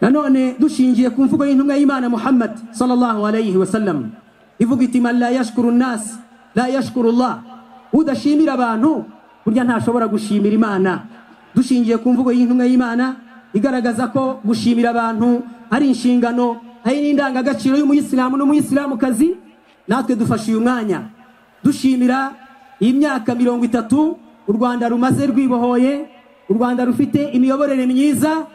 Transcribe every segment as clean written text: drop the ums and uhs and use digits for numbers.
nanone dushingiye ku mvugo y'intumwa y'Imana Muhammad sallallahu alayhi wasallam ivuga iti man la yashkuru an-nas la yashkuru Allah, udashimira abantu burya ntashobora gushimira Imana. Dushingiye ku mvugo y'intumwa y'Imana igaragaza ko gushimira abantu ari inshingano, ari n'indangagaciro y'umuyisilamu n'umuyisilamukazi, natwe dufashe uyu mwanya dushimira imyaka 30 u Rwanda rumaze rwibohoye, u Rwanda rufite imiyoborere myiza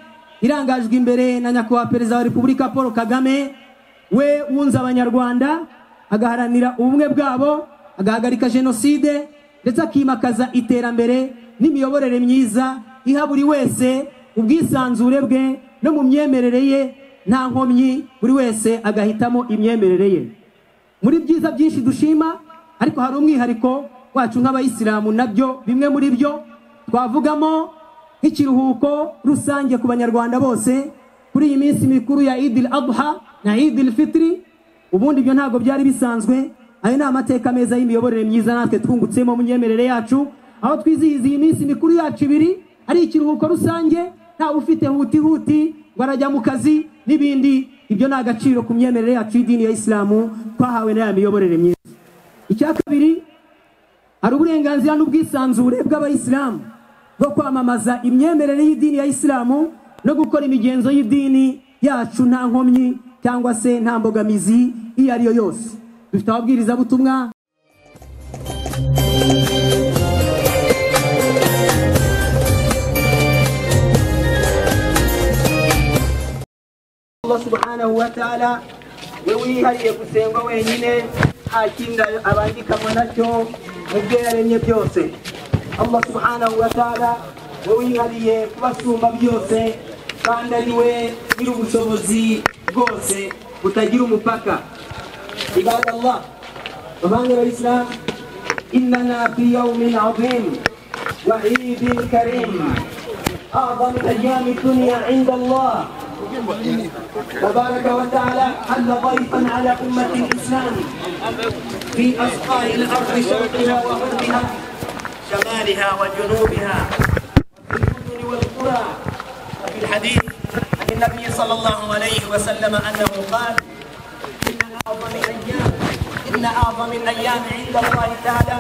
irangajwe imbere na nyakubahwa Perezida wa Repubulika Paul Kagame, we wunze abanyarwanda agaharanira ubumwe bwabo, agahagarika jenoside ndetse akimakaza iterambere n'imiyoborere myiza iha buri wese ubwisanzure bwe no mu myemerere ye nta nkomyi, buri wese agahitamo imyemerere ye. Muri byiza byinshi dushima, ariko hari umwihariko wacu nk'abayisilamu, nabyo bimwe muri byo twavugamo nk'ikiruhuko rusange ku banyarwanda bose kuri iyi minsi mikuru ya Eid al-Adha na Eid al-Fitr. Ubundi ibyo ntago byari bisanzwe, ayo ni amateka meza y'imiyoborere myiza natwe twungutsemo mu myemerere yacu, aho twizihiza iyi minsi mikuru yacu ibiri ari ikiruhuko rusange, nta ufite huti barajya mu kazi n'ibindi. Ibyo ni agaciro ku myemerere yacu y'idini ya Islamu twahawe na miyoborere myiza. Icya kabiri, hari uburenganzira n'ubwisanzure bw'abayisilamu bwo kwamamaza imyemerere y'idini ya Islamu no gukora imigenzo y'idini yacu nta nkomyi cyangwa se nta mbogamizi iyo ari yo yose. Dufite ababwiriza butumwa Allah subhanahu wa ta'ala we wihariye gusengwa wenyine, nta kindi abangikamwe nacyo mu byo yaremye byose. Allah subhanahu wa ta'ala we wihariye kubasumba byose, kandi ari we nyir'ubushobozi bwose butagira umupaka. Ibadallah, bavandimwe b'Islam, innana fi yawmin azim wa eidin karim أعظم أيام الدنيا عند الله تبارك وتعالى حل ضيفا على أمة الإسلام في أسقار الأرض شرقها وغربها شمالها وجنوبها وفي المدن والقرى. وفي الحديث عن النبي صلى الله عليه وسلم أنه قال إن أعظم الأيام عند الله تعالى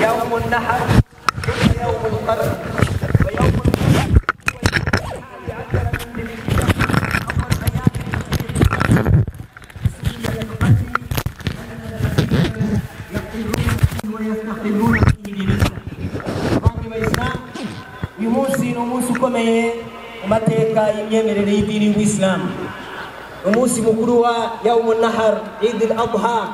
يوم النحر ويوم القرن ويوم umunsi ukomeye mu mateka y'imyemerere y'idini y'Islam, umunsi mukuru wa Yawmun Nahar Eid al-Adha,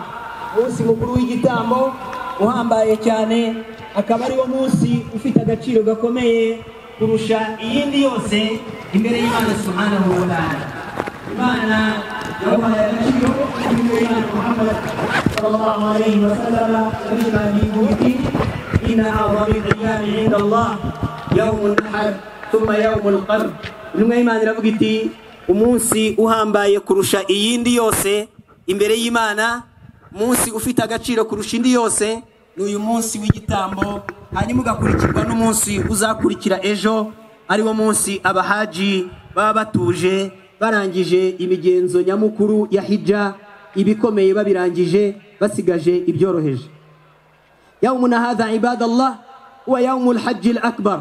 umunsi mukuru w'igitambo uhambaye cyane, akaba ari wo munsi ufite agaciro gakomeye kurusha iyindi yose imbere y'Imana subhanahu wa ta'ala. Imana yabahaye agaciro imbere ya Muhammad sallallahu alayhi wa sallam, kandi iti inna a'zama al-ayyami 'inda Allah yawmun nahar thumma yawmul qarn. Intumwa y'Imana iravuga iti umunsi uhambaye kurusha iyindi yose imbere y'Imana, umunsi ufite agaciro kurusha indi yose ni uyu munsi w'igitambo, hanyuma ugakurikirwa n'umunsi uzakurikira ejo, ari wo munsi abahaji baba batuje barangije imigenzo nyamukuru ya hijja, ibikomeye babirangije basigaje ibyoroheje. Yawmuna hadha ibadallah huwa yawmul hajj al-akbar,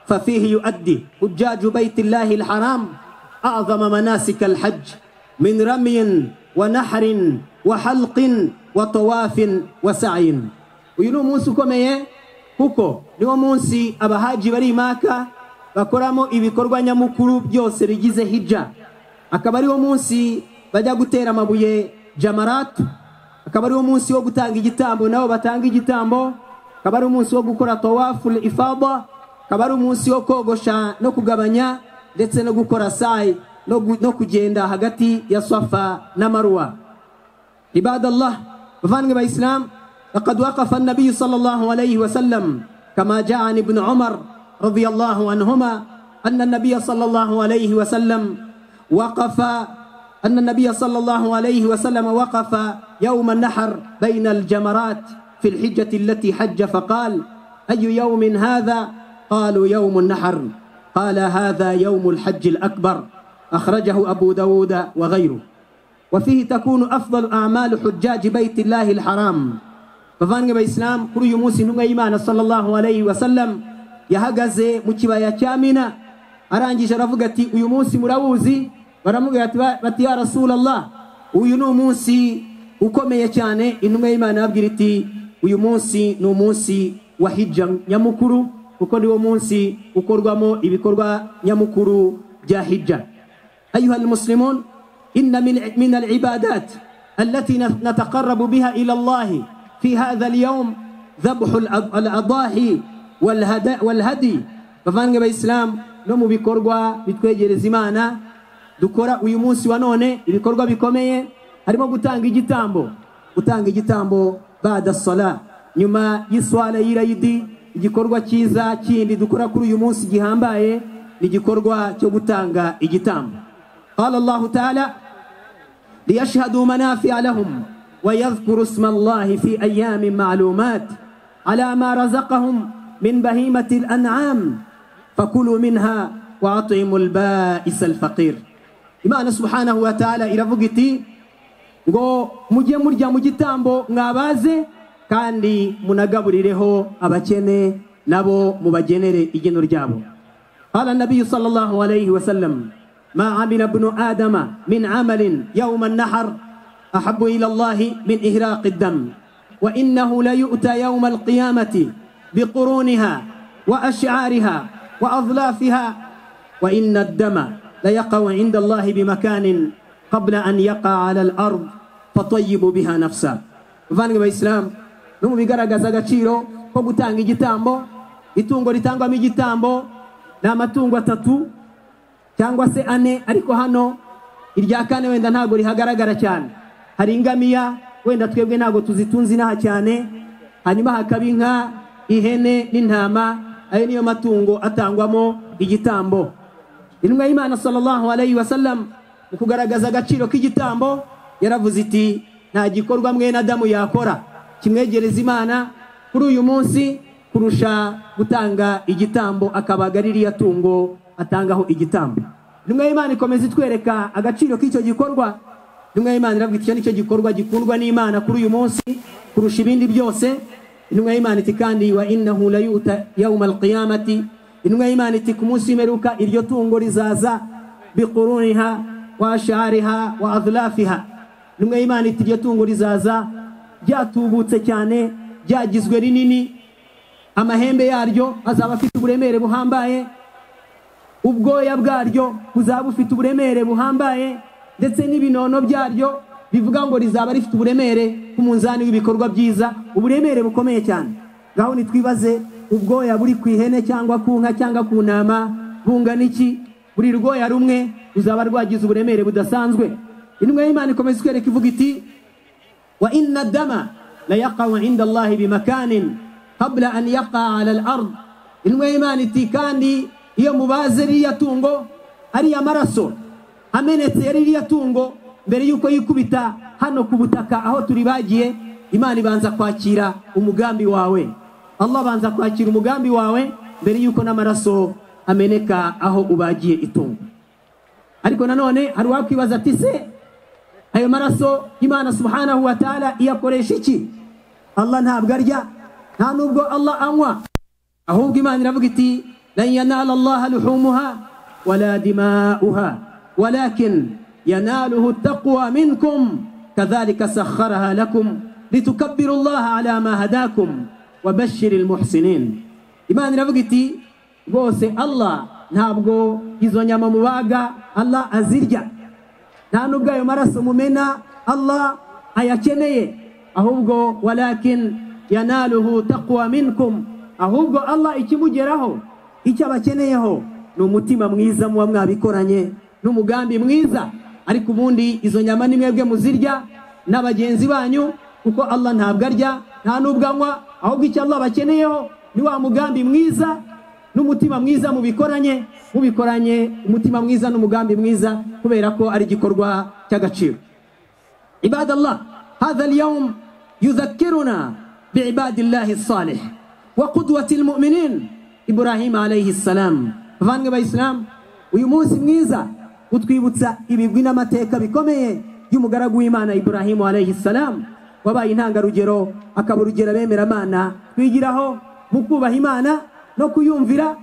ففيه يؤدي حجاج بيت الله الحرام أعظم مناسك الحج من رمي ونحر وحلق وطواف وسعي. uyu ni umunsi ukomeye kuko niwo munsi abahaji bari Maka bakoramo ibikorwa nyamukuru byose bigize hijja, akaba ari wo munsi bajya gutera amabuye jamarat, akaba ari wo munsi wo gutanga igitambo nabo batanga igitambo, akaba ari umunsi wo gukora tawaful ifada, akaba ari umunsi wo kogosha no kugabanya ndetse no gukora sa'i no kugenda hagati ya Safa na Marwa. Ibadallah, bavandimwe ba Islam, لقد وقف النبي صلى الله عليه وسلم كما جاء عن ابن عمر رضي الله عنهما أن النبي صلى الله عليه وسلم وقف يوم النحر بين الجمرات في الحجة التي حج فقال أي يوم هذا؟ قالوا يوم النحر. قال هذا يوم الحج الأكبر أخرجه أبو داود وغيره. وفيه تكون أفضل أعمال حجاج بيت الله الحرام. ففانغ بإسلام كل يموسي نغيمان صلى الله عليه وسلم يهجز مكبايا كامنا أرانجي شرفقتي ويموسي مراوزي ورمغت يا رسول الله وينوموسي ukomeye cyane intumwa y'Imana abwiriti uyu munsi no munsi wa hijja nyamukuru kuko niwo munsi ukorwamo ibikorwa nyamukuru bya hijja. أيها المسلمون إن من العبادات التي نتقرب بها إلى الله في هذا اليوم ذبح الأضاحي والهدي. ففانغ بإسلام نمو بكورغوا بتكويجر زمانا دكورا uyu munsi wa none ibikorwa bikomeye harimo gutanga igitambo baada sala nyuma y'iswala y'irayidi. Igikorwa cyiza kindi dukora kuri uyu munsi gihambaye ni igikorwa cyo gutanga igitambo. قال الله تعالى ليشهدوا منافع لهم ويذكروا اسم الله في أيام معلومات على ما رزقهم من بهيمة الأنعام فكلوا منها وأطعموا البائس الفقير. إمام سبحانه وتعالى إرافقتي ngo mujye murya mu gitambo mwabaze kandi munagaburireho abakene nabo mubagenere igeno ryabo. قال النبي صلى الله عليه وسلم ما عمل ابن آدم من عمل يوم النحر أحب إلى الله من إهراق الدم وإنه لا يؤتى يوم القيامة بقرونها وأشعارها وأظلافها وإن الدم ليقع عند الله بمكان قبل أن يقع على الأرض فطيب بها نفسه. Vanga ba Islam no bigaragaza agaciro ko gutanga igitambo. Itungo ritangwa mu igitambo na matungo 3 cyangwa se 4 ariko hano irya kane wenda ntago rihagaragara cyane. Hari ingamiya wenda twebwe ntago tuzitunzi naha cyane, hanyuma hakaba inka, ihene n'intama. Ayo niyo matungo atangwamo igitambo. Intumwa y'Imana sallallahu alayhi wasallam kugaragaza agaciro k'igitambo yaravuze iti nta gikorwa mwene Adamu yakora kimwegereza Imana kuri uyu munsi kurusha gutanga igitambo akabagarira yatungo atangaho igitambo. Intumwa y'Imana ikomeza itwereka agaciro k'icyo gikorwa. Intumwa y'Imana iravuga iti nicyo gikorwa gikundwa n'Imana kuri uyu munsi kurusha ibindi byose. Intumwa y'Imana iti kandi wa innahu la yuta yawmal qiyamati. Intumwa y'Imana iti ku munsi w'imperuka iryo tungo rizaza biquruniha وأشعارها وأظلافها. Intumwa y'Imana iti iryo tungo rizaza ryatubutse cyane ryagizwe rinini, amahembe yaryo azaba afite uburemere buhambaye, ubwoya bwaryo buzaba bufite uburemere buhambaye, ndetse n'ibinono byaryo bivuga ngo rizaba rifite uburemere k'umunzani w'ibikorwa byiza, uburemere bukomeye cyane. Ngaho nitwibaze ubwoya buri ku ihene cyangwa ku nka cyangwa ku ntama bungana iki? Buri rwoya rumwe uzaba rwagize uburemere budasanzwe. Intumwa y'Imana ikomeza kwereka ivuga iti wa inna dama la yaqa'u 'inda Allah bimakanin qabla an yaqa'a 'ala al-ard. Intumwa y'Imana iti kandi iyo mubaze ririya tungo ari amaraso amenetse ririya tungo mbere yuko yikubita hano ku butaka aho turibagiye, Imana ibanza kwakira umugambi wawe. Allah banza kwakira umugambi wawe mbere yuko n'amaraso ameneka aho ubagiye itungo. Ariko nanone hari wakwibaza ati se ayo maraso Imana subhanahu wa ta'ala iyakoresha iki? Allah ntabwo arya, nta nubwo Allah anywa, ahubwo Imana iravuga iti lan yanala Allah luhumuha wala dima'uha walakin yanaluhu taqwa minkum kadhalika sakharaha lakum litukabbiru Allah ala ma hadakum wa bashiril muhsinin. Imana iravuga iti bose Allah ntabwo izo nyama mubaga Allah azirya, nta nubwo ayo maraso mumena Allah ayakeneye, ahubwo walakin yanaluhu taqwa minkum, ahubwo Allah ikimugeraho icyo abakeneyeho ni umutima mwiza muba mwabikoranye n'umugambi mwiza. Ariko ubundi izo nyama ni mwebwe muzirya n'abagenzi banyu, kuko Allah ntabwo arya nta nubwo anywa, ahubwo icyo Allah bakeneyeho ni wa mugambi mwiza n'umutima mwiza mubikoranye umutima mwiza n'umugambi mwiza, kubera ko ari igikorwa cy'agaciro. Ibadallah, hadha al-yawm yudhakkiruna bi'ibadillahi as-salih wa qudwati al-mu'minin Ibrahim alayhi salam. Vange ba Islam, uyu munsi mwiza utwibutsa ibigwi n'amateka bikomeye y'umugaragu w'Imana Ibrahim alayhi salam wabaye intangarugero akaba urugero abemeramana twigiraho mu kubaha Imana no kuyumvira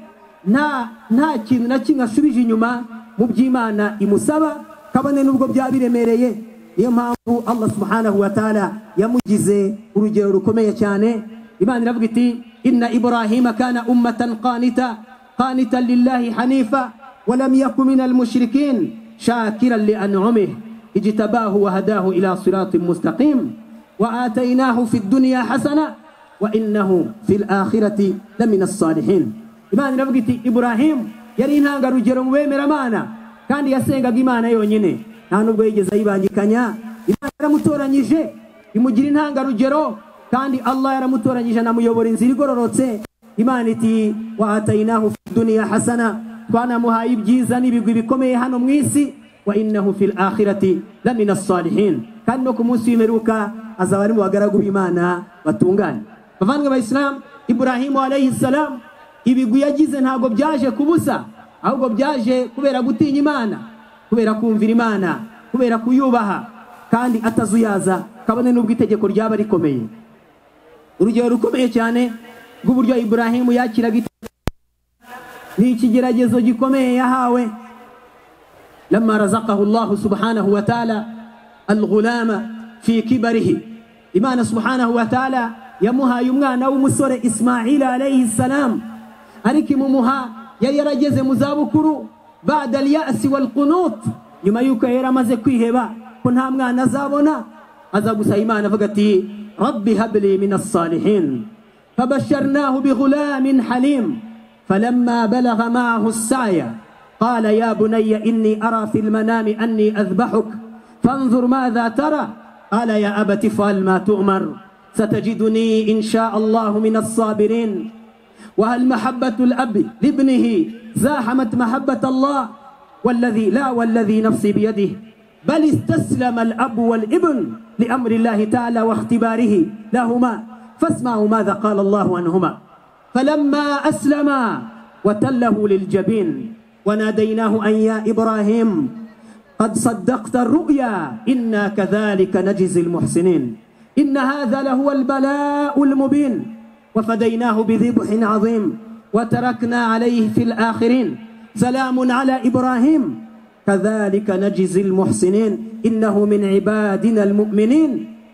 nta kintu na kimwe ashubije inyuma mu by'Imana imusaba kabone nubwo byabiremereye. niyo mpamvu Allah subhanahu wa ta'ala yamugize urugero rukomeye cyane. Imana iravuga iti inna Ibrahima kana ummatan qanitan lillahi hanifa wa lam yakun minal mushrikin shakiran li an'amihi ijtabahu wa hadahu ila siratin mustaqim wa atainahu fid dunya hasana wa innahu fil akhirati laminas salihin. Imana iravuga iti Ibrahim yari intangarugero mu bemeramana kandi yasengaga Imana yonyine nta nubwo yigeze ayibangikanya. Imana yaramutoranyije imugira intangarugero kandi Allah yaramutoranyije anamuyobora inzira igororotse. Imana iti wa atainahu fid dunya hasana, twanamuhaye ibyiza n'ibigwi bikomeye hano mu isi, wa innahu fil akhirati laminas salihin, kandi no ku munsi w'imperuka azaba ari mu bagaragu b'Imana batunganye. Bavandimwe b'Islam, Ibrahim alayhi salam ibigwi yagize ntabwo byaje kubusa, ahubwo byaje kubera gutinya Imana, kubera kumvira Imana, kubera kuyubaha kandi atazuyaza kabone nubwo itegeko ryaba rikomeye. Urugero rukomeye cyane rw'uburyo Ibrahim yakiraga ni ikigeragezo gikomeye yahawe. Lamma razaqahu Allah subhanahu wa ta'ala al-ghulama fi kibarihi, Imana subhanahu wa ta'ala yamuhaye umwana w'umusore Ismail alayhi salam, ariko imumuha yari yarageze mu zabukuru ba'da al-ya'si wal-qunut, nyuma yuko yari amaze kwiheba ko nta mwana azabona, aza gusaba Imana avuga ati rabbi habli minas salihin fabasharnahu bighulamin halim falamma balagha ma'ahu as-sa'ya qala ya bunayya inni ara fil manami anni adhbahuk fanzur madha tara qala ya abati fa'al ma tu'mar satajiduni in sha Allah minas sabirin. وهل محبة الأب لابنه زاحمت محبة الله والذي نفسي بيده بل استسلم الأب والابن لأمر الله تعالى واختباره لهما فاسمعوا ماذا قال الله عنهما فلما أسلما وتله للجبين وناديناه أن يا إبراهيم قد صدقت الرؤيا إنا كذلك نجزي المحسنين إن هذا لهو البلاء المبين وفديناه بذبح عظيم وتركنا عليه في الآخرين سلام على إبراهيم كذلك نجزي المحسنين إنه من عبادنا المؤمنين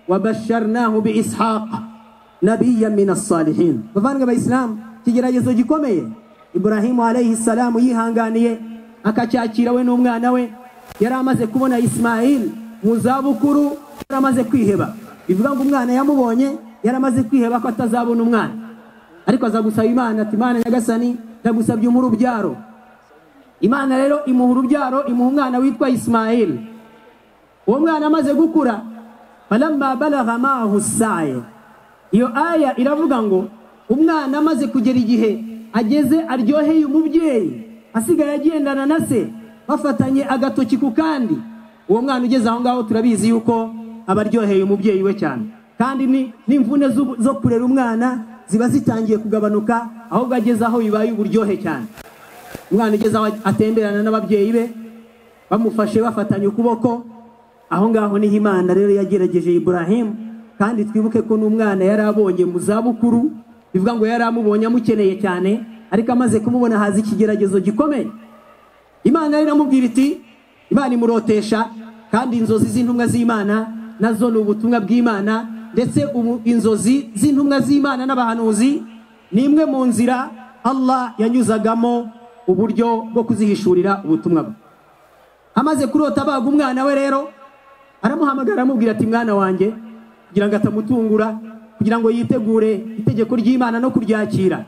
وبشرناه بإسحاق نبيا من الصالحين. بفانك بإسلام kigeragezo gikomeye Ibrahim alayhi salam yihanganiye akacyakira we n'umwana we yari amaze kubona Ismail mu zabukuru, yari amaze kwiheba, bivuga ngo umwana yamubonye yaramaze kwiheba ko atazabona umwana, ariko aza gusaba Imana ati Imana nyagasani ndagusabye umuha urubyaro. Imana rero imuha urubyaro, imuha umwana witwa Ismail. Uwo mwana amaze gukura falamma balagha ma'ahu as-sa'y, iyo aya iravuga ngo umwana amaze kugera igihe ageze aryoheye umubyeyi, asigaye agendana na se bafatanye agatoki ku kandi, uwo mwana ugeze aho ngaho turabizi yuko abaryoheye umubyeyi we cyane, kandi n'imvune zo kurera umwana ziba zitangiye kugabanuka, ahubwo ageze aho bibaye uburyohe cyane. Umwana ugeze aho atemberana n'ababyeyi be bamufashe bafatanye ukuboko, aho ngaho niho Imana rero yagerageje Ibrahim. Kandi twibuke ko n'umwana yari abonye mu zabukuru, bivuga ngo yari amubonye amukeneye cyane, ariko amaze kumubona haza ikigeragezo gikomeye. Imana rero iramubwira iti, Imana imurotesha, kandi inzozi z'intumwa z'Imana nazo ni ubutumwa bw'Imana, ndetse inzozi z'intumwa z'Imana n'abahanuzi ni imwe mu nzira Allah yanyuzagamo uburyo bwo kuzihishurira ubutumwa bwe. Amaze kurota abaga umwana we rero aramuhamagara amubwira ati mwana wanjye, kugira ngo atamutungura, kugira ngo yitegure itegeko ry'Imana no kuryakira.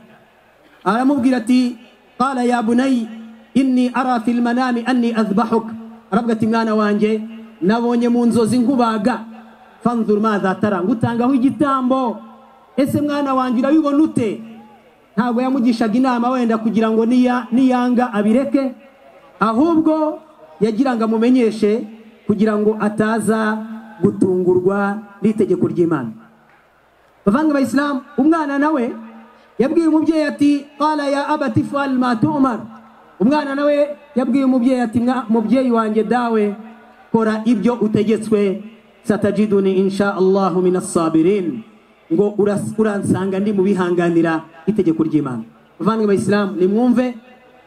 Aramubwira ati qala ya bunay inni ara fil manami anni azbahuk, aravuga ati mwana wanjye nabonye mu nzozi nkubaga, fanzur madha tara, ngutangaho igitambo, ese mwana wanjye urabibona ute? Ntabwo yamugishaga inama wenda kugira ngo niyanga abireke, ahubwo yagira ngo amumenyeshe kugira ngo ataza gutungurwa n'itegeko ry'Imana. Bavanga ba Islam, umwana nawe yabwiye umubyeyi ati qala ya abati fa'al ma tu'mar, umwana nawe yabwiye umubyeyi ati mubyeyi wanjye dawe kora ibyo utegetswe satajiduni insha Allahu minas sabirin ngo uransanga ndi mu bihanganira itegeko ry'Imana. Bavandimwe b'Islam nimwumve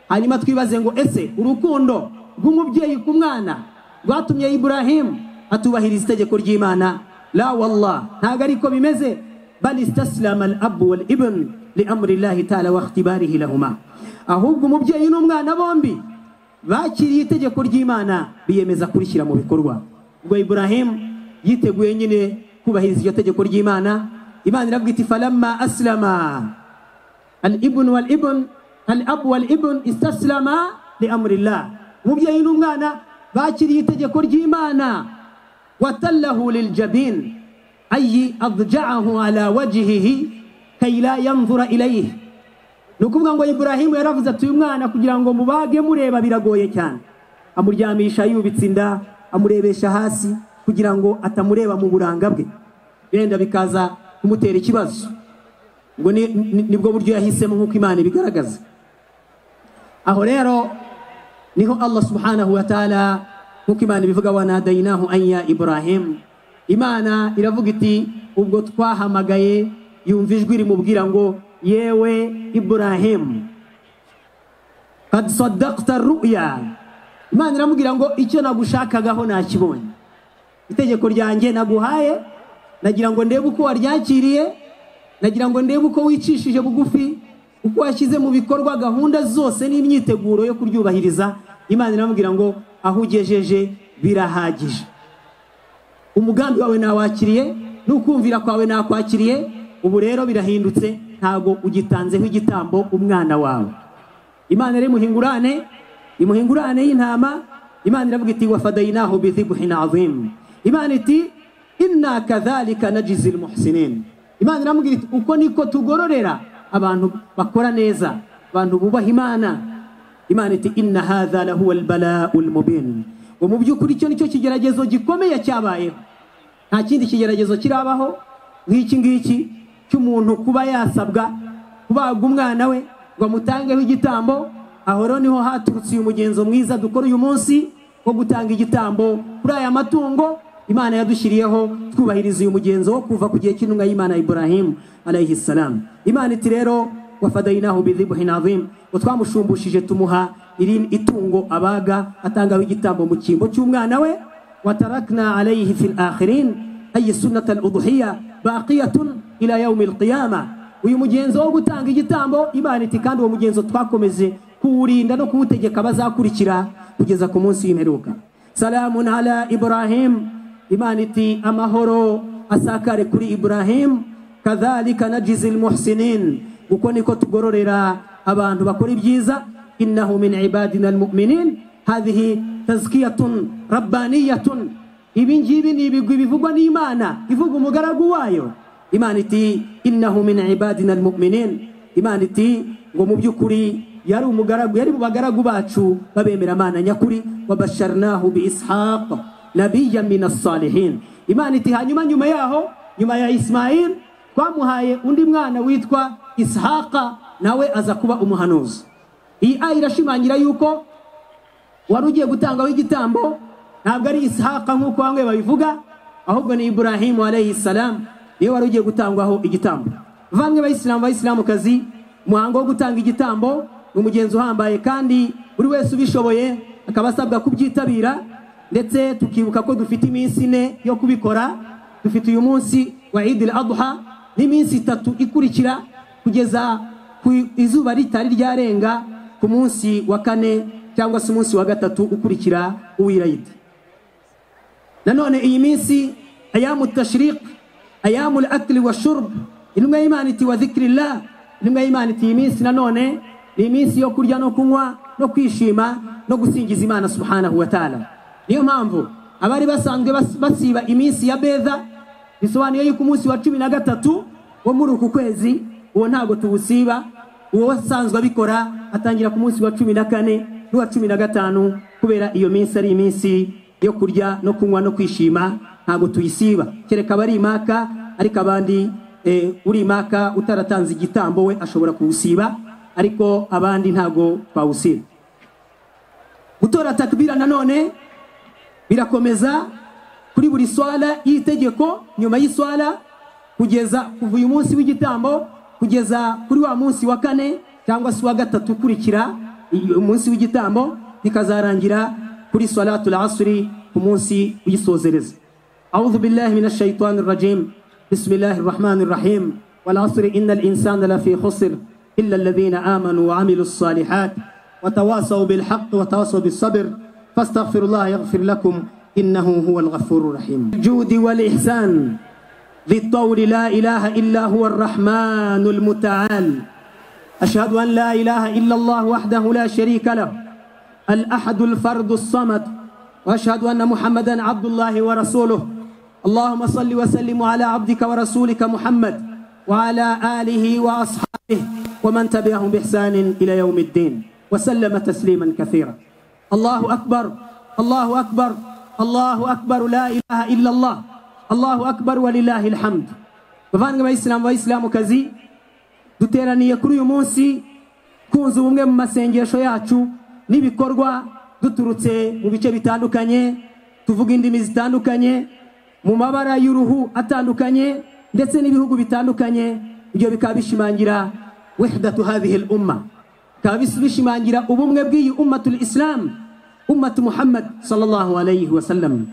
hanyuma twibaze ngo ese urukundo rw'umubyeyi ku mwana rwatumye Ibrahim atubahiriza itegeko ry'Imana? La wallah, ntago ariko bimeze. Bal istaslama al-ab wal-ibn li amri Allah ta'ala wa ikhtibarihi lahuma. Ahubwo umubyeyi n'umwana bombi bakiriye itegeko ry'Imana biyemeza kurishyira mu bikorwa. Ubwo Ibrahim yiteguye nyine kubahiriza iryo tegeko ry'Imana. Imana iravuga iti falamma aslama al-ibn wal-ibn al-ab wal-ibn istaslama li amri Allah. Umubyeyi n'umwana bakiriye itegeko ry'Imana. Watallahu liljabin ay adja'ahu ala wajhihi kay la yanzura ilayhi. Nukuvuga ngo Ibrahim yaravuze ati uyu mwana kugira ngo mubage mureba biragoye cyane, amuryamisha yubitse inda, amurebesha hasi kugira ngo atamureba mu buranga bwe, yenda bikaza kumutera ikibazo. Ngo nibwo buryo yahisemo nk'uko Imana ibigaragaza. Aho rero niho Allah subhanahu wa ta'ala nk'uko Imana ibivuga wanadainahu an ya Ibrahim. Imana iravuga iti ubwo twahamagaye yumva ijwi rimubwira ngo yewe Ibrahim qad saddaqta ar-ru'ya. Imana iramubwira ngo icyo nagushakagaho nakibonye, itegeko ryanjye naguhaye nagira ngo ndebe uko waryakiriye, nagira ngo ndebe uko wicishije bugufi, uko washyize mu bikorwa gahunda zose n'imyiteguro yo kuryubahiriza. Imana iramubwira ngo aho ugejeje birahagije, umugambi wawe nawakiriye, n'ukumvira kwawe nakwakiriye, ubu rero birahindutse, ntago ugitanzeho igitambo umwana wawe. Imana iri muhingurane y'intama. Imana iravuga iti wafadainahu bidhibhin azim. Imana iti inna kadhalika najzil muhsinin. Imana iramubwira iti uko niko tugororera abantu bakora neza, abantu bubaha Imana. Imana iti inna hadha lahu albala'ul mubin. Mu byukuri cyo nicyo kigeragezo gikomeye cyabayeho. Nta kindi kigeragezo kirabaho nk'iki ngiki cy'umuntu kuba yasabwa kubaga umwana we ngo amutangeho igitambo. Aho rero niho haturutse uyu mugenzo mwiza dukora uyu munsi wo gutanga igitambo kuri aya matungo Imana yadushyiriyeho, twubahiriza uyu mugenzo wo kuva ku gihe cy'intumwa y'Imana Ibrahim alayhi salam. Imana iti rero wafadainahu bidhibhin azim, ngo twamushumbushije tumuha itungo abaga atangaho igitambo mu cyimbo cy'umwana we. Watarakna alayhi fil akhirin ay sunnat al-udhiyya baqiyatun ila yawm al-qiyamah. Uyu mugenzo wo gutanga igitambo Imana iti kandi uwo mugenzo twakomeze kuwurinda no kuwutegeka bazakurikira kugeza ku munsi w'imperuka. Salamun ala Ibrahim. Imana iti amahoro asakare kuri Ibrahim. Kadhalika najzil muhsinin, uko niko tugororera abantu bakora ibyiza. Innahu min ibadina almu'minin. Hadhihi tazkiyatun rabbaniyatun. Ibi ngibi ni ibigwi bivugwa n'Imana, ivuga umugaragu wayo. Imana iti innahu min ibadina almu'minin. Imana iti ngo mu byukuri yari umugaragu, yari mu bagaragu bacu babemera Imana nyakuri. Wabasharnahu bi Ishaq nabiyyan min as-salihin. Imana iti hanyuma nyuma yaho, nyuma ya Ismail twamuhaye undi mwana witwa Ishaqa, nawe aza kuba umuhanuzi. Iyi aya irashimangira yuko wari ugiye gutangaho igitambo ntabwo ari Ishaqa nk'uko bamwe babivuga, ahubwo ni Ibrahim alayhi salam niwe wari ugiye gutangwaho igitambo. Bavandimwe b'Abayisilamukazi, umuhango wo gutanga igitambo ni umugenzo uhambaye kandi buri wese ubishoboye akaba asabwa kubyitabira, ndetse tukibuka ko dufite iminsi 4 yo kubikora. Dufite uyu munsi wa Eid al-Adha n'iminsi 3 ikurikira kugeza ku izuba ritari ryarenga ku munsi wa 4 cyangwa se umunsi wa 3 ukurikira uw'Eid. Nanone iyi minsi ayamu tashriq, ayamu al-akli wa shurb, intumwa y'Imana iti wa dhikrillah. Intumwa y'Imana iti iyi minsi nanone ni iminsi yo kurya no kunywa no kwishima no gusingiza Imana subhanahu wa ta'ala. Niyo mpamvu abari basanzwe basiba iminsi ya bedha, bisobanuye yuko umunsi wa 13 wo muri uku kwezi uwo ntago tubusiba. Uwo wasanzwe abikora atangira ku munsi wa 14 n'uwa 15, kubera iyo minsi ari iminsi yo kurya no kunywa no kwishima, ntago tuyisiba. Kereka bari imaka, ariko abandi uri imaka utaratanze igitambo we ashobora kuwusiba, ariko abandi ntago twawusiba. gutora takbira nanone birakomeza kuri buri swala y'itegeko nyuma y'iswala kugeza kuva uyu munsi w'igitambo kugeza kuri wa munsi wa kane cyangwa se wa gatatu kurikira umunsi w'igitambo bikazarangira kuri salatul asri ku munsi w'isozereza. A'udhu billahi minash shaitanir rajim. Bismillahir rahmanir rahim. Wal asri innal insana lafi khusr illa alladhina amanu wa amilus salihat wa tawasaw bil haqq wa tawasaw bis sabr fastaghfirullaha yaghfir lakum innahu huwal ghafurur rahim. Judi wal ihsan ذي الطول لا إله إلا هو الرحمن المتعال. أشهد أن لا إله إلا الله وحده لا شريك له الأحد الفرد الصمد وأشهد أن محمدا عبد الله ورسوله. اللهم صل وسلم على عبدك ورسولك محمد وعلى آله وأصحابه ومن تبعهم بإحسان إلى يوم الدين وسلم تسليما كثيرا. الله أكبر الله أكبر الله أكبر لا إله إلا الله Allahu akbar walillahi alhamd. Bavanga Islamu kazi duteraniye kuri uyu munsi kunza ubumwe mu masengesho yacu n'ibikorwa duturutse mu bice bitandukanye tuvuga indimi zitandukanye mu mabara y'uruhu atandukanye ndetse n'ibihugu bitandukanye. Ibyo bikaba bishimangira wahdatu hadhihi al-umma, bikaba bishimangira ubumwe bw'iyi ummatul Islam, ummatu Muhammad sallallahu alayhi wa sallam.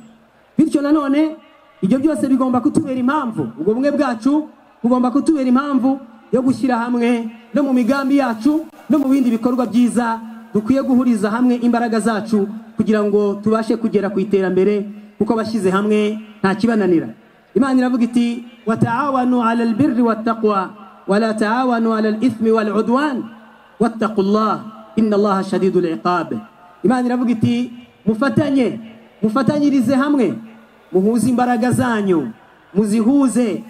Bityo nanone ibyo byose bigomba kutubera impamvu, ubwo bumwe bwacu bugomba kutubera impamvu yo gushyira hamwe no mu migambi yacu no mu bindi bikorwa byiza dukwiye guhuriza hamwe imbaraga zacu kugira ngo tubashe kugera ku iterambere kuko abashyize hamwe nta kibananira. Imana iravuga iti wataawanu ala albirri wattaqwa wala taawanu ala alithmi waludwan wattaqullah inna allaha shadidul iqab. Imana iravuga iti mufatanyirize hamwe, muhuze imbaraga zanyu, muzihuze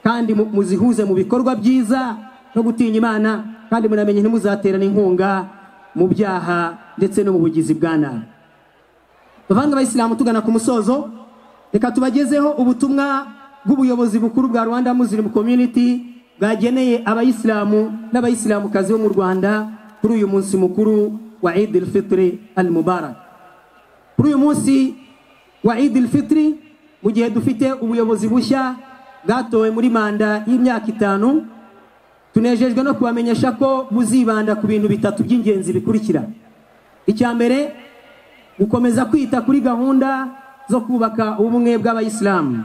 kandi muzihuze mu bikorwa byiza no gutinya Imana, kandi munamenye ntimuzaterana inkunga mu byaha ndetse no mu bugizi bwa nabi. Bavanga Abayisilamu tugana ku musozo, reka tubagezeho ubutumwa bw'ubuyobozi bukuru bwa Rwanda Muslim Community bwageneye Abayisilamu n'Abayisilamukazi bo mu Rwanda kuri uyu munsi mukuru wa Eid al-Fitr al-Mubarak. Kuri uyu munsi wa Eid al-Fitr mu gihe dufite ubuyobozi bushya bwatowe muri manda y'imyaka 5, tunejejwe no kubamenyesha ko buzibanda ku bintu bitatu by'ingenzi bikurikira. Icya mbere, gukomeza kwita kuri gahunda zo kubaka ubumwe bw'Abayisilamu,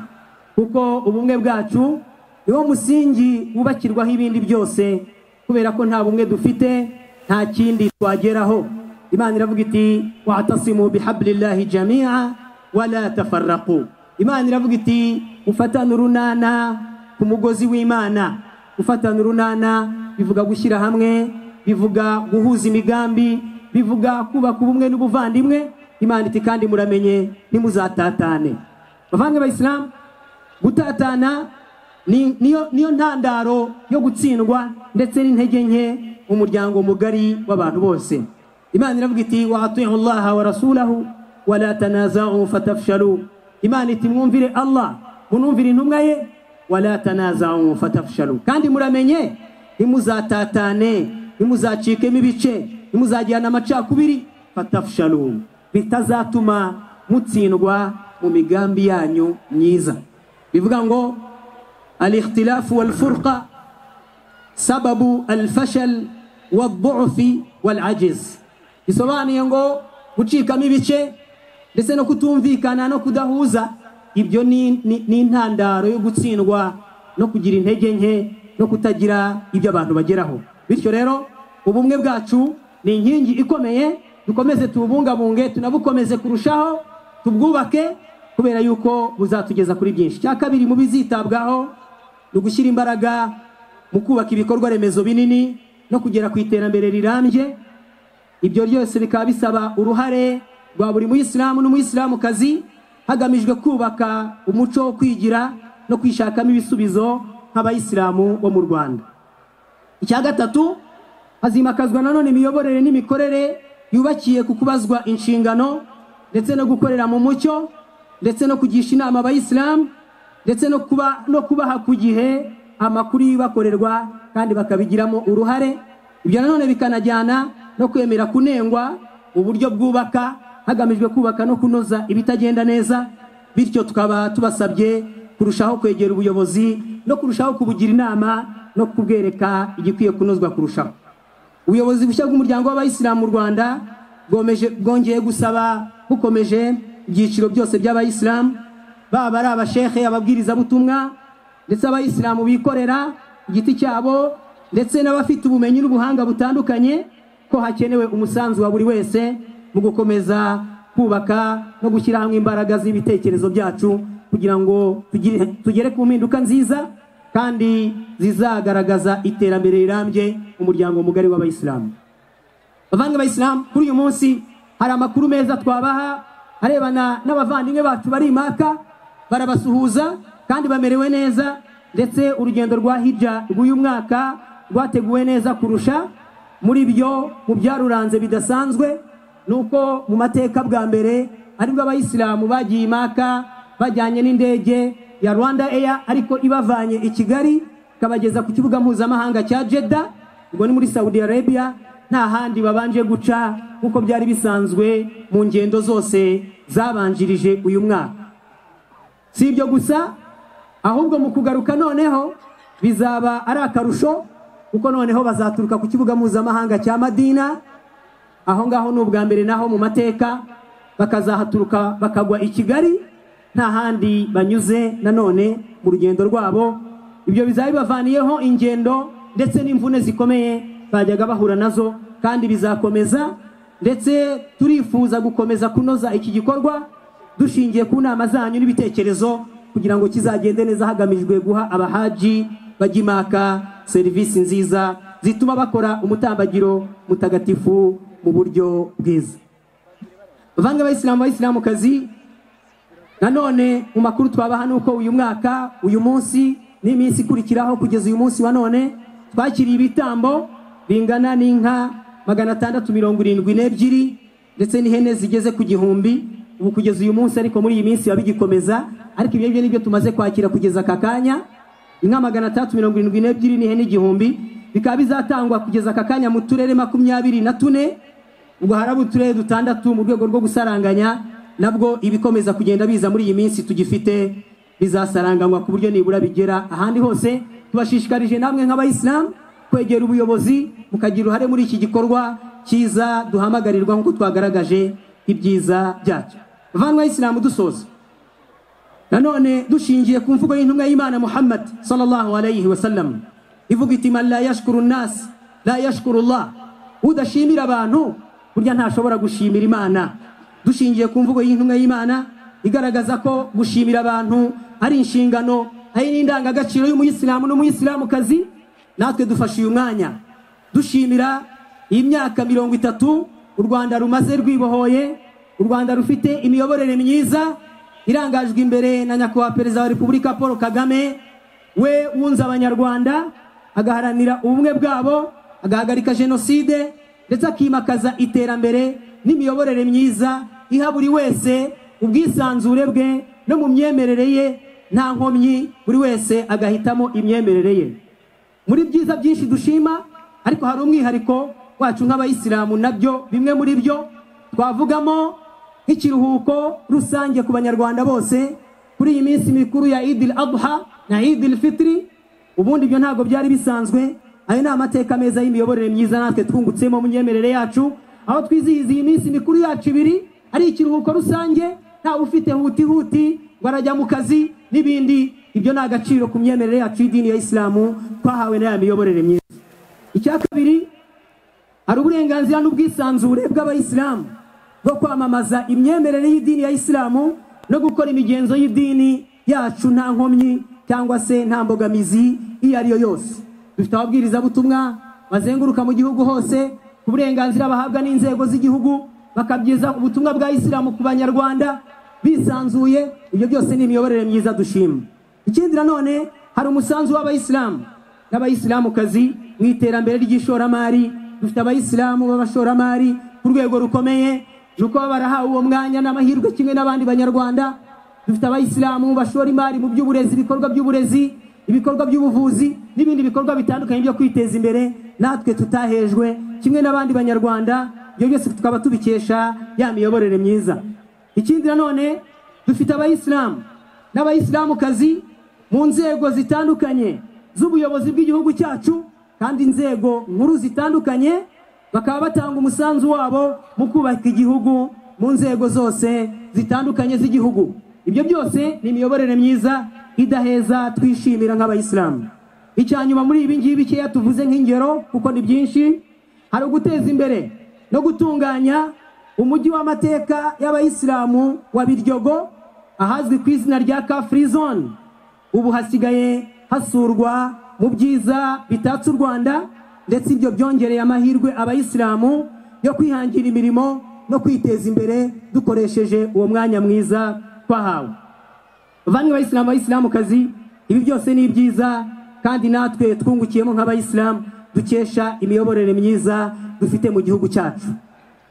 kuko ubumwe bwacu niwo musingi wubakirwaho ibindi byose, kubera ko nta bumwe dufite nta kindi twageraho. Imana iravuga iti wa'tasimu bihablillahi jami'a wala tafarraqu. Imana iravuga iti ufatana urunana ku mugozi w'Imana. Ufatana urunana bivuga gushyira hamwe, bivuga guhuza imigambi, bivuga kubaka ubumwe n'ubuvandimwe. Imana iti kandi muramenye ntimuzatatane. Bavanga Abayisilamu, gutatana niyo ntandaro yo gutsindwa ndetse n'intege nke mu muryango mugari w'abantu bose. Imana iravuga iti wa'ati'u Allaha wa rasulahu wa la tanaza'u fatafshalu. Imana iti mwumvire Allah, munumvire intumwa ye, wala tanaza'u fatafshalu, kandi muramenye ntimuzatatane, ntimuzacikemo ibice, ntimuzagirana amacakubiri, fatafshalu, bitazatuma mutsindwa mu migambi yanyu myiza. Bivuga ngo al-ikhtilafu wal-furqa sababu al-fashal wad-du'fi wal-ajiz. Bisobanuye ngo gucikamo ibice ndetse no kutumvikana no kudahuza, ibyo ni intandaro yo gutsindwa no kugira intege nke no kutagira ibyo abantu bageraho. Bityo rero ubumwe bwacu ni inkingi ikomeye, dukomeze tubungabunge, tunabukomeze kurushaho, tubwubake kubera yuko buzatugeza kuri byinshi. Cya kabiri mu bizitabwaho ni ugushyira imbaraga mu kubaka ibikorwa remezo binini no kugera ku iterambere rirambye. Ibyo byose bikaba bisaba uruhare rwa buri Muyisilamu n'Umuyisilamukazi hagamijwe kubaka umuco wo kwigira no kwishakamo ibisubizo nk'Abayisilamu bo mu Rwanda. Icya gatatu, hazimakazwa nanone imiyoborere n'imikorere yubakiye ku kubazwa inshingano ndetse no gukorera mu mucyo ndetse no kugisha inama Abayisilamu ndetse no kubaha ku gihe amakuru y'bakorerwa kandi bakabigiramo uruhare. Ibyo nanone bikanajyana no kwemera kunengwa uburyo bwubaka hagamijwe kubaka no kunoza ibitagenda neza, bityo tukaba tubasabye kurushaho kwegera ubuyobozi no kurushaho kubugira inama no kubwereka igikwiye kunozwa kurushaho. Ubuyobozi bushya bw'umuryango w'abayisilamu mu Rwanda bwongeye gusaba bukomeje ibyiciro byose by'abayisilamu, baba ari abashehe, ababwiriza butumwa, ndetse abayisilamu bikorera igiti cyabo, ndetse n'abafite ubumenyi n'ubuhanga butandukanye, ko hakenewe umusanzu wa buri wese mu gukomeza kubaka no gushyira hamwe imbaraga z'ibitekerezo byacu kugira ngo tugere ku mpinduka nziza kandi zizagaragaza iterambere rirambye umuryango mugari w'abayisilamu. Bavandimwe b'abayisilamu, kuri uyu munsi hari amakuru meza twabaha arebana n'abavandimwe bacu bari i Maka. Barabasuhuza kandi bamerewe neza, ndetse urugendo rwa hijja rw'uyu mwaka rwateguwe neza kurusha. Muri byo mu byaruranze bidasanzwe nuko mu mateka bwa mbere aribwo abayisilamu bagiye i Maka bajyanye n'indege ya Rwanda Air, ariko ibavanye i Kigali ikabageza ku kibuga mpuzamahanga cya Jeddah, ubwo ni muri Saudi Arabia, nta handi babanje guca nk'uko byari bisanzwe mu ngendo zose zabanjirije uyu mwaka. Si ibyo gusa, ahubwo mu kugaruka noneho bizaba ari akarusho, kuko noneho bazaturuka ku kibuga mpuzamahanga cya Madina. Aho ngaho ni ubwa mbere naho mu mateka, bakazahaturuka bakagwa i Kigali, nta handi banyuze nanone mu rugendo rwabo. Ibyo bizaba bibavaniyeho ingendo ndetse n'imvune zikomeye bajyaga bahura nazo, kandi bizakomeza. Ndetse turifuza gukomeza kunoza iki gikorwa dushingiye ku nama zanyu n'ibitekerezo kugira ngo kizagende neza, hagamijwe guha abahaji bajya i Maka serivisi nziza zituma bakora umutambagiro mutagatifu mu buryo bwiza. Bavanga abayisilamu, abayisilamukazi, nanone mu makuru twabaha nuko uyu mwaka, uyu munsi n'iminsi ikurikiraho kugeza uyu munsi wa none, twakiriye ibitambo bingana n'inka 672 ndetse n'ihene zigeze ku 1000 ubu kugeza uyu munsi. Ariko muri iyi minsi babigikomeza, ariko ibyo nibyo tumaze kwakira kugeza aka kanya. Inka 672 n'ihene 1000 bikaba bizatangwa kugeza aka kanya mu turere 24, ubwo harabu turere 6 mu rwego rwo gusaranganya. Nabwo ibikomeza kugenda biza muri iyi minsi tugifite bizasaranganywa ku buryo nibura bigera ahandi hose. Tubashishikarije namwe nk'abayisilamu kwegera ubuyobozi mukagira uruhare muri iki gikorwa cyiza duhamagarirwa nk'uko twagaragaje ibyiza byacyo. Bavandimwe b'Isilamu, dusoza nanone dushingiye ku mvugo y'intumwa y'Imana Muhammad sallallahu alayhi wa sallam ivuga iti: man la yashkuru an-nas la yashkuru Allah. Udashimira abantu burya ntashobora gushimira Imana. Dushingiye ku mvugo y'intumwa y'Imana igaragaza ko gushimira abantu ari inshingano, ari n'indangagaciro y'umuyisilamu n'umuyisilamukazi, natwe dufashe uyu mwanya dushimira iyi myaka 30 u Rwanda rumaze rwibohoye, u Rwanda rufite imiyoborere myiza irangajwe imbere na nyakubahwa Perezida wa Repubulika Paul Kagame. We wunze abanyarwanda, agaharanira ubumwe bwabo, agahagarika jenoside, ndetse akimakaza iterambere n'imiyoborere myiza iha buri wese ubwisanzure bwe no mu myemerere ye nta nkomyi, buri wese agahitamo imyemerere ye. Muri byiza byinshi dushima, ariko hari umwihariko wacu nk'abayisilamu, nabyo bimwe muri byo twavugamo nk'ikiruhuko rusange ku banyarwanda bose kuri iyi minsi mikuru ya Eid al-Adha na Eid al-Fitr. Ubundi ibyo ntabwo byari bisanzwe. Ayo ni amateka meza y'imiyoborere myiza natwe twungutsemo mu myemerere yacu, aho twizihiza iyi minsi mikuru yacu ibiri ari ikiruhuko rusange, nta ufite huti barajya mu kazi n'ibindi. Ibyo ni agaciro ku myemerere yacu y'idini ya Islamu twahawe n'aya miyoborere myiza. Icya kabiri, hari uburenganzira n'ubwisanzure bw'abayisilamu bwo kwamamaza imyemerere y'idini ya Islamu no gukora imigenzo y'idini yacu nta nkomyi cyangwa se nta mbogamizi iyo ariyo yose. Dufite ababwiriza butumwa bazenguruka mu gihugu hose, ku burenganzira bahabwa n'inzego z'igihugu bakabyiza ubutumwa bwa Islamu ku banyarwanda bisanzuye. Ibyo byose ni imiyoborere myiza dushima. Ikindi nanone, hari umusanzu w'abayisilamu n'abayisilamukazi mu iterambere ry'ishoramari. Dufite abayisilamu b'abashoramari ku rwego rukomeye, nuko barahawe uwo mwanya n'amahirwe kimwe n'abandi banyarwanda. Dufite abayisilamu bashora imari mu by'uburezi, ibikorwa by'uburezi, ibikorwa by'ubuvuzi n'ibindi bikorwa bitandukanye byo kwiteza imbere. Natwe tutahejwe kimwe n'abandi banyarwanda. ibyo byose tukaba tubikesha ya miyoborere myiza. Ikindi nanone dufite abayisilamu n'abayisilamukazi mu nzego zitandukanye z'ubuyobozi bw'igihugu cyacu, kandi inzego nkuru zitandukanye bakaba batanga umusanzu wabo mu kubaka igihugu mu nzego zose zitandukanye z'igihugu. Ibyo byose ni imiyoborere myiza idaheza twishimira nk'abayisilamu. Icyanyuma muri ibi ngibi bikeya tuvuze nk'ingero kuko ni byinshi, hari uguteza imbere no gutunganya umujyi w'amateka y'abayisilamu wa Biryogo ahazwi ku izina rya Car Free Zone. Ubu hasigaye hasurwa mu byiza bitatse u Rwanda, ndetse ibyo byongereye amahirwe abayisilamu yo kwihangira imirimo no kwiteza imbere dukoresheje uwo mwanya mwiza twahawe. Bavandimwe abayisilamu, abayisilamukazi, ibi byose ni byiza kandi natwe twungukiyemo nk'abayisilamu dukesha imiyoborere myiza dufite mu gihugu cyacu.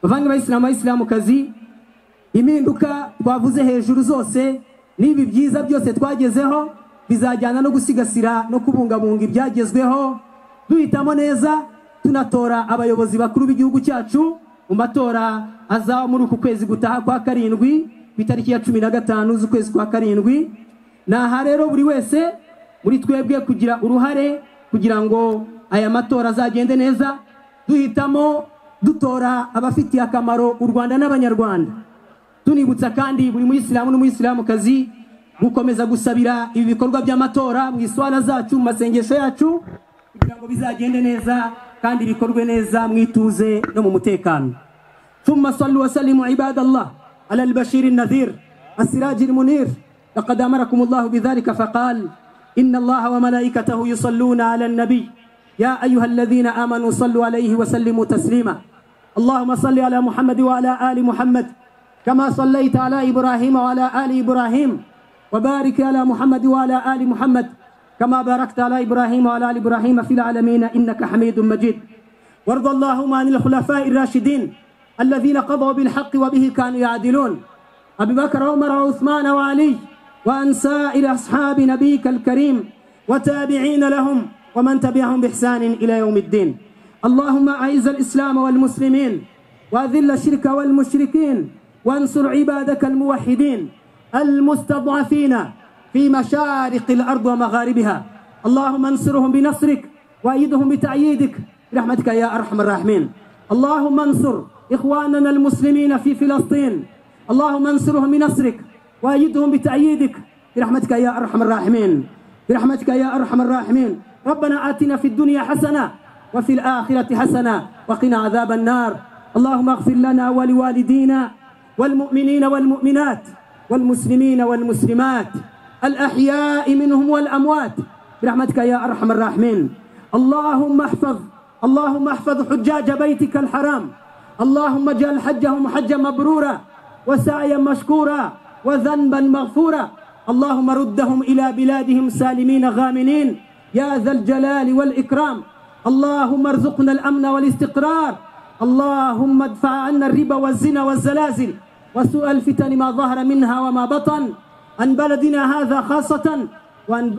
Bavandimwe abayisilamu, abayisilamukazi, impinduka twavuze hejuru zose n'ibi byiza byose twagezeho bizajyana no gusigasira no kubungabunga ibyagezweho, duhitamo neza tunatora abayobozi bakuru b'igihugu cyacu mu matora azaba muri uku kwezi gutaha kwa karindwi ku itariki ya 15 z'ukwezi kwa karindwi. Naha rero buri wese muri twebwe kugira uruhare kugira ngo aya matora azagende neza, duhitamo dutora abafitiye akamaro u Rwanda n'abanyarwanda, tunibutsa kandi buri muyisilamu n'umuyisilamukazi gukomeza gusabira ibi bikorwa by'amatora mu iswala zacu, mu masengesho yacu, kugira ngo bizagende neza kandi bikorwe neza mwituze no mu mutekano. Thumma sallu wa sallimu ibadallah ala al-bashir an-nadhir as-siraj al-munir laqad amarakum Allah bidhalika faqal inna Allah wa malaikatahu yusalluna ala an-nabi ya ayyuhalladhina amanu sallu alayhi wa sallimu taslima. Allahumma salli ala Muhammad wa ala ali Muhammad kama sallaita ala Ibrahim wa ala ali Ibrahim وبارك على محمد وعلى آل محمد كما باركت على إبراهيم وعلى آل إبراهيم في العالمين إنك حميد مجيد. وارض اللهم عن الخلفاء الراشدين الذين قضوا بالحق وبه كانوا يعدلون، أبي بكر وعمر وعثمان وعلي، وعن سائر أصحاب نبيك الكريم وتابعين لهم ومن تبعهم بإحسان إلى يوم الدين. اللهم أعز الإسلام والمسلمين وأذل الشرك والمشركين وانصر عبادك الموحدين المستضعفين في مشارق الأرض ومغاربها. اللهم انصرهم بنصرك وأيدهم بتأييدك برحمتك يا أرحم الراحمين. اللهم انصر إخواننا المسلمين في فلسطين، اللهم انصرهم بنصرك وأيدهم بتأييدك برحمتك يا أرحم الراحمين، برحمتك يا أرحم الراحمين. ربنا آتنا في الدنيا حسنة وفي الآخرة حسنة وقنا عذاب النار. اللهم اغفر لنا ولوالدينا والمؤمنين والمؤمنات والمسلمين والمسلمات الأحياء منهم والأموات برحمتك يا أرحم الراحمين. اللهم احفظ حجاج بيتك الحرام، اللهم اجعل حجهم حجا مبرورا وسعيا مشكورا وذنبا مغفورا. اللهم ردهم إلى بلادهم سالمين غامنين يا ذا الجلال والإكرام. اللهم ارزقنا الأمن والاستقرار. اللهم ادفع عنا الربا والزنا والزلازل وسوء الفتن ما ظهر منها وما بطن عن بلدنا هذا خاصة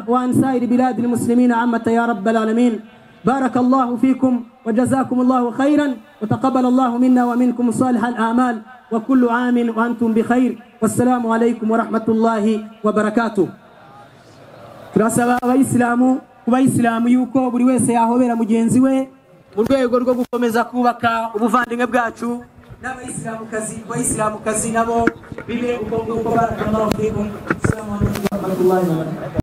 وعن سائر بلاد المسلمين عامة يا رب العالمين. بارك الله فيكم وجزاكم الله خيرا وتقبل الله منا ومنكم صالح الأعمال وكل عام وأنتم بخير والسلام عليكم ورحمة الله وبركاته. turasaba abayisilamu yuko buri wese yahobera mugenzi we mu rwego rwo gukomeza kubaka ubuvandimwe bwacu, n'abayisilamukazi nabo bibe uko barakallahu fikum. Assalamu alaykum wa rahmatullahi wa barakatuh.